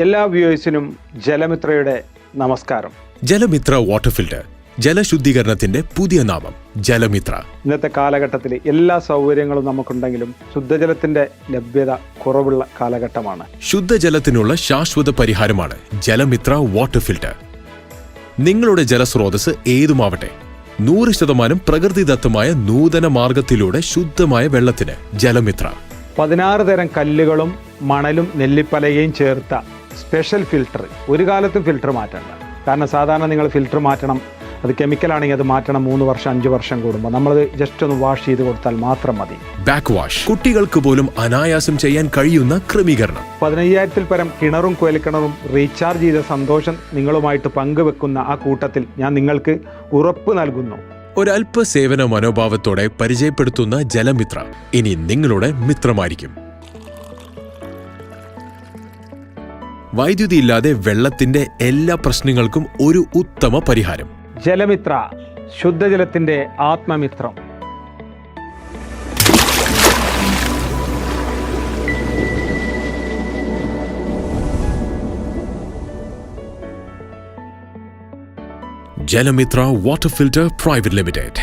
എല്ലാ വ്യൂവേഴ്സിനും ജലമിത്രയുടെ നമസ്കാരം. ജലമിത്ര water filter, ജലശുദ്ധീകരണത്തിന്റെ പുതിയ നാമം ജലമിത്ര. ഇന്നത്തെ കാലഘട്ടത്തിൽ എല്ലാ സൗകര്യങ്ങളും നമുക്കുണ്ടെങ്കിലും ശുദ്ധജലത്തിന്റെ ലഭ്യത കുറവുള്ള കാലഘട്ടമാണ്. ശുദ്ധജലത്തിനുള്ള ശാശ്വത പരിഹാരമാണ് ജലമിത്ര വാട്ടർ ഫിൽറ്റർ. നിങ്ങളുടെ ജലസ്രോതസ് ഏതുമാവട്ടെ, 100% പ്രകൃതിദത്തമായ നൂതന മാർഗത്തിലൂടെ ശുദ്ധമായ വെള്ളത്തിന് ജലമിത്ര. 16 തരം കല്ലുകളും മണലും നെല്ലിപ്പലകയും ചേർത്ത സ്പെഷ്യൽ ഫിൽറ്റർ. ഒരു കാലത്തും ഫിൽറ്റർ മാറ്റണ്ട. കാരണം സാധാരണ നിങ്ങൾ ഫിൽറ്റർ മാറ്റണം, അത് കെമിക്കലാണെങ്കിൽ അത് മാറ്റണം 3 വർഷം 5 വർഷം കൂടുമ്പോൾ. നമ്മളത് ജസ്റ്റ് ഒന്ന് വാഷ് ചെയ്ത് കൊടുത്താൽ മാത്രം മതി. ബാക്ക് വാഷ്, കുട്ടികൾക്ക് പോലും അനായാസം ചെയ്യാൻ കഴിയുന്ന ക്രമീകരണം. 15,000-ൽ പരം കിണറും കുഴൽക്കിണറും റീചാർജ് ചെയ്ത സന്തോഷം നിങ്ങളുമായിട്ട് പങ്കുവെക്കുന്ന ആ കൂട്ടത്തിൽ ഞാൻ നിങ്ങൾക്ക് ഉറപ്പ് നൽകുന്നു. ഒരല്പ സേവന മനോഭാവത്തോടെ പരിചയപ്പെടുത്തുന്ന ജലമിത്ര ഇനി നിങ്ങളുടെ മിത്രമായിരിക്കും. വൈദ്യുതി ഇല്ലാതെ വെള്ളത്തിന്റെ എല്ലാ പ്രശ്നങ്ങൾക്കും ഒരു ഉത്തമ പരിഹാരം. ജലമിത്ര, ശുദ്ധജലത്തിന്റെ ആത്മമിത്രം. ജലമിത്ര വാട്ടർ ഫിൽറ്റർ പ്രൈവറ്റ് ലിമിറ്റഡ്.